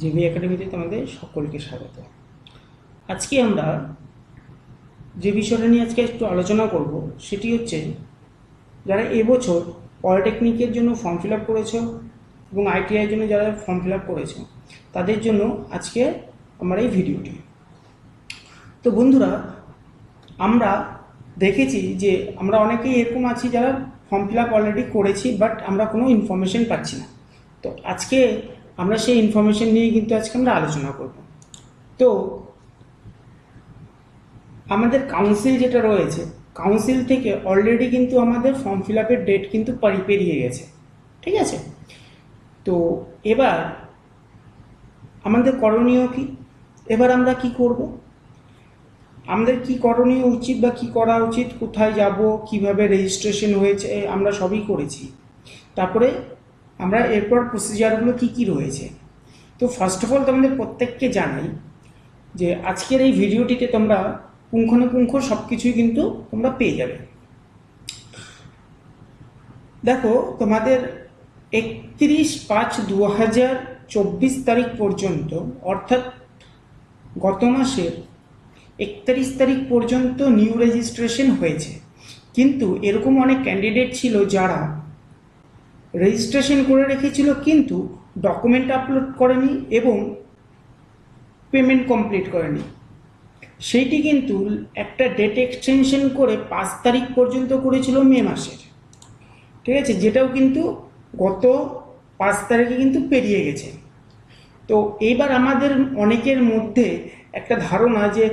JB একাডেমিতে তোমাদের সকলকে স্বাগত। আজকে আমরা যে বিষয়টা নিয়ে আজকে একটু আলোচনা করব সেটি হচ্ছে যারা এবছর পলিটেকনিকের জন্য ফর্ম ফিল আপ করেছো এবং আইটিআইয়ের জন্য যারা ফর্ম ফিল আপ করেছো তাদের জন্য আজকে আমার এই ভিডিওটি। তো বন্ধুরা, আমরা দেখেছি যে আমরা অনেকেই এরকম আছি যারা ফর্ম ফিল আপ অলরেডি করেছি, বাট আমরা কোনো ইনফরমেশন পাচ্ছি না। তো আজকে আমরা সেই ইনফরমেশন নিয়ে কিন্তু আজকে আমরা আলোচনা করব। তো আমাদের কাউন্সিল যেটা রয়েছে, কাউন্সিল থেকে অলরেডি কিন্তু আমাদের ফর্ম ফিল আপের ডেট কিন্তু পেরিয়ে গেছে, ঠিক আছে? তো এবার আমাদের করণীয় কি? এবার আমরা কি করব? আমাদের কি করণীয় উচিত বা কি করা উচিত, কোথায় যাব, কিভাবে রেজিস্ট্রেশন হয়েছে, আমরা সবই করেছি। তারপরে আমরা এরপর প্রসিজারগুলো কি কি রয়েছে। তো ফার্স্ট অফ অল তোমাদের প্রত্যেককে জানাই যে আজকের এই ভিডিওটিতে তোমরা পুঙ্খানুপুঙ্খ সব কিছুই কিন্তু তোমরা পেয়ে যাবে। দেখো, তোমাদের 31/5/2024 তারিখ পর্যন্ত, অর্থাৎ গত মাসের 31 তারিখ পর্যন্ত নিউ রেজিস্ট্রেশন হয়েছে। কিন্তু এরকম অনেক ক্যান্ডিডেট ছিল যারা রেজিস্ট্রেশন করে রেখেছিল কিন্তু ডকুমেন্ট আপলোড করেনি এবং পেমেন্ট কমপ্লিট করেনি। সেইটি কিন্তু একটা ডেট এক্সটেনশন করে 5 তারিখ পর্যন্ত করেছিল মে মাসের, ঠিক আছে? যেটাও কিন্তু গত 5 তারিখে কিন্তু পেরিয়ে গেছে। তো এইবার আমাদের অনেকের মধ্যে একটা ধারণা যে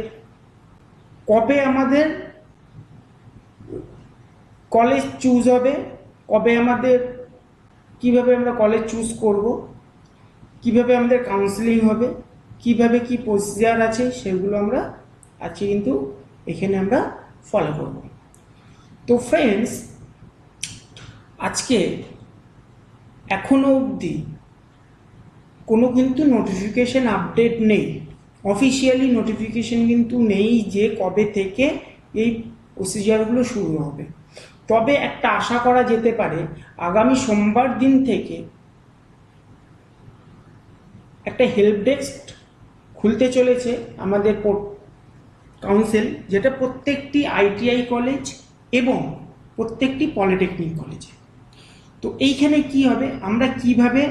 কবে আমাদের কলেজ চুজ হবে, কবে আমাদের কিভাবে আমরা কলেজ চুজ করব, কিভাবে আমাদের কাউন্সেলিং হবে, কিভাবে কি প্রসিজার আছে, সেগুলো আমরা আজকে কিন্তু এখানে আমরা ফলো করব। তো ফ্রেন্ডস, আজকে এখনো অবধি কোনো কিন্তু নোটিফিকেশন আপডেট নেই, অফিসিয়ালি নোটিফিকেশন কিন্তু নেই যে কবে থেকে এই প্রসিজারগুলো শুরু হবে। তবে একটা আশা করা যেতে পারে, আগামী সোমবার দিন থেকে একটা হেল্প ডেস্ক খুলতে চলেছে আমাদের কাউন্সিল, যেটা প্রত্যেকটি আইটিআই কলেজ এবং প্রত্যেকটি পলিটেকনিক কলেজে। তো এইখানে কি হবে, আমরা কিভাবে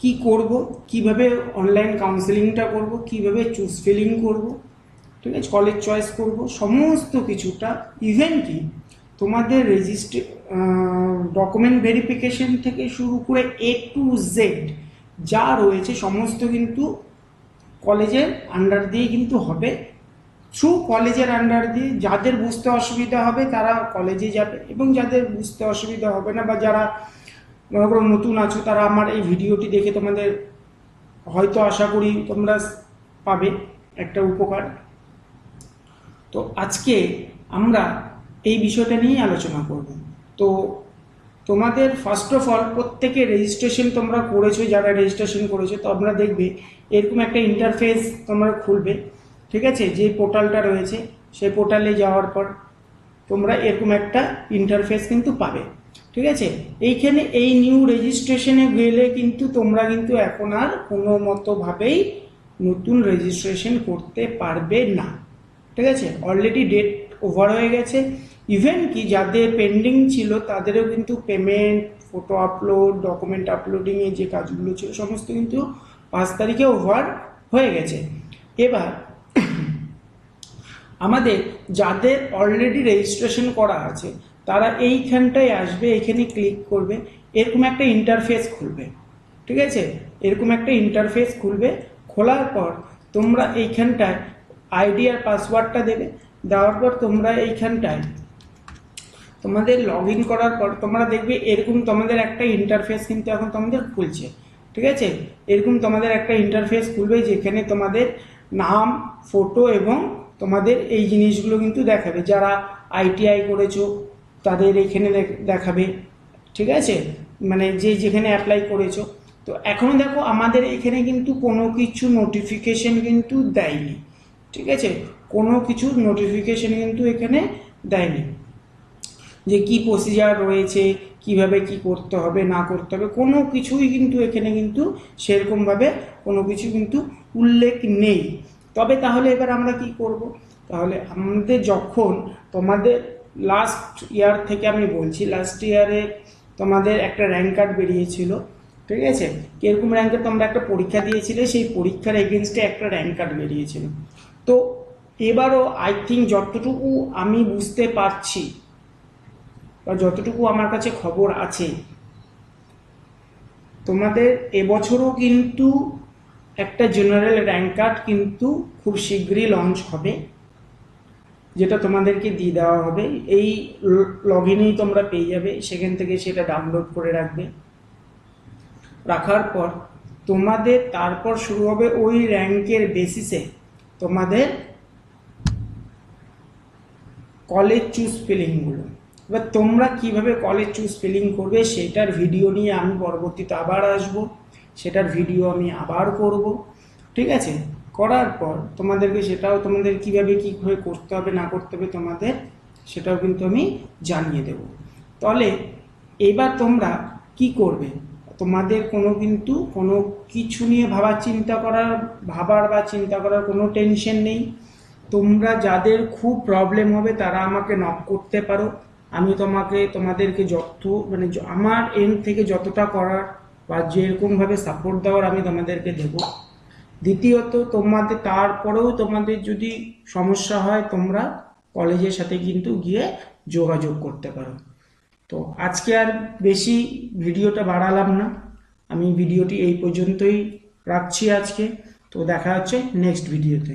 কি করব, কিভাবে অনলাইন কাউন্সেলিংটা করব, কিভাবে চুজ ফিলিং করব, ঠিক আছে, কলেজ চয়েস করব, সমস্ত কিছুটা, ইভেন কি তোমাদের ডকুমেন্ট ভেরিফিকেশন থেকে শুরু করে A to Z যা রয়েছে সমস্ত কিন্তু কলেজের আন্ডার দিয়ে কিন্তু হবে। থ্রু কলেজের আন্ডার দিয়ে যাদের বুঝতে অসুবিধা হবে তারা কলেজে যাবে, এবং যাদের বুঝতে অসুবিধা হবে না বা যারা মনে করো নতুন আছো তারা আমার এই ভিডিওটি দেখে তোমাদের হয়তো আশা করি তোমরা পাবে একটা উপকার। তো আজকে আমরা এই বিষয়টা নিয়ে আলোচনা করব। তো তোমাদের ফার্স্ট অফ অল প্রত্যেকে রেজিস্ট্রেশন তোমরা করেছো, যারা রেজিস্ট্রেশন করেছো তোমরা দেখবে এরকম একটা ইন্টারফেস তোমরা খুলবে, ঠিক আছে? যে পোর্টালটা রয়েছে সেই পোর্টালে যাওয়ার পর তোমরা এরকম একটা ইন্টারফেস কিন্তু পাবে, ঠিক আছে? এইখানে এই নিউ রেজিস্ট্রেশনে গেলে কিন্তু তোমরা কিন্তু এখন আর কোনো মতোভাবেই নতুন রেজিস্ট্রেশন করতে পারবে না, ঠিক আছে? অলরেডি ডেট ওভার হয়ে গেছে। ইভেন কি যাদের পেন্ডিং ছিল তাদেরও কিন্তু পেমেন্ট, ফটো আপলোড, ডকুমেন্ট আপলোডিংয়ে যে কাজগুলো ছিল সমস্ত কিন্তু 5 তারিখে ওভার হয়ে গেছে। এবার আমাদের যাদের অলরেডি রেজিস্ট্রেশন করা আছে তারা এইখানটায় আসবে, এখানে ক্লিক করবে, এরকম একটা ইন্টারফেস খুলবে, ঠিক আছে? এরকম একটা ইন্টারফেস খুলবে, খোলার পর তোমরা এইখানটায় আইডি আর পাসওয়ার্ডটা দেবে। দেওয়ার পর তোমরা এইখানটায় তোমাদের লগ ইন করার পর তোমরা দেখবে এরকম তোমাদের একটা ইন্টারফেস কিন্তু এখন তোমাদের খুলছে, ঠিক আছে? এরকম তোমাদের একটা ইন্টারফেস খুলবে যেখানে তোমাদের নাম, ফটো এবং তোমাদের এই জিনিসগুলো কিন্তু দেখাবে। যারা আইটিআই করেছো তাদের এখানে দেখাবে, ঠিক আছে? মানে যেখানে অ্যাপ্লাই করেছো। তো এখনও দেখো আমাদের এখানে কিন্তু কোনো কিছু নোটিফিকেশন কিন্তু দেয়নি, ঠিক আছে? কোনো কিছু নোটিফিকেশন কিন্তু এখানে দেয়নি যে কি প্রসিজার রয়েছে, কিভাবে কি করতে হবে না করতে হবে কোনো কিছুই কিন্তু এখানে কিন্তু সেরকমভাবে কোনো কিছু কিন্তু উল্লেখ নেই। তবে তাহলে এবার আমরা কি করব, তাহলে আমাদের যখন তোমাদের লাস্ট ইয়ার থেকে আমি বলছি, লাস্ট ইয়ারে তোমাদের একটা র্যাঙ্ক কার্ড বেরিয়েছিল, ঠিক আছে, কিরকম র্যাঙ্কের তোমরা একটা পরীক্ষা দিয়েছিলে, সেই পরীক্ষার এগেনস্টে একটা র্যাঙ্ক কার্ড বেরিয়েছিল। তো এবারও আই থিঙ্ক যতটুকু আমি বুঝতে পারছি বা যতটুকু আমার কাছে খবর আছে, তোমাদের এবছরও কিন্তু একটা জেনারেল র্যাঙ্ক কার্ড কিন্তু খুব শীঘ্রই লঞ্চ হবে, যেটা তোমাদেরকে দিয়ে দেওয়া হবে। এই লগ ইনেই তোমরা পেয়ে যাবে, সেখান থেকে সেটা ডাউনলোড করে রাখবে। রাখার পর তোমাদের তারপর শুরু হবে ওই র্যাঙ্কের বেসিসে তোমাদের কলেজ চুজ ফিলিংগুলো। এবার তোমরা কিভাবে কলেজ চুজ ফিলিং করবে সেটার ভিডিও নিয়ে আমি পরবর্তীতে আবার আসব, সেটার ভিডিও আমি আবার করব, ঠিক আছে। করার পর তোমাদেরকে সেটাও তোমাদের কিভাবে কী করে করতে হবে না করতে হবে তোমাদের সেটাও কিন্তু আমি জানিয়ে দেব। তাহলে এবার তোমরা কি করবে, তোমাদের কোনো কিছু নিয়ে ভাবার বা চিন্তা করার কোনো টেনশন নেই। তোমরা যাদের খুব প্রবলেম হবে তারা আমাকে নক করতে পারো, আমি তোমাদেরকে আমার এন্ড থেকে যতটা করার বা যেরকমভাবে সাপোর্ট দেওয়ার আমি তোমাদেরকে দেব। দ্বিতীয়ত তারপরেও তোমাদের যদি সমস্যা হয় তোমরা কলেজের সাথে কিন্তু গিয়ে যোগাযোগ করতে পারো। তো আজকে আর বেশি ভিডিওটা বাড়ালাম না, আমি ভিডিওটি এই পর্যন্তই রাখছি আজকে। তো দেখা হচ্ছে নেক্সট ভিডিওতে।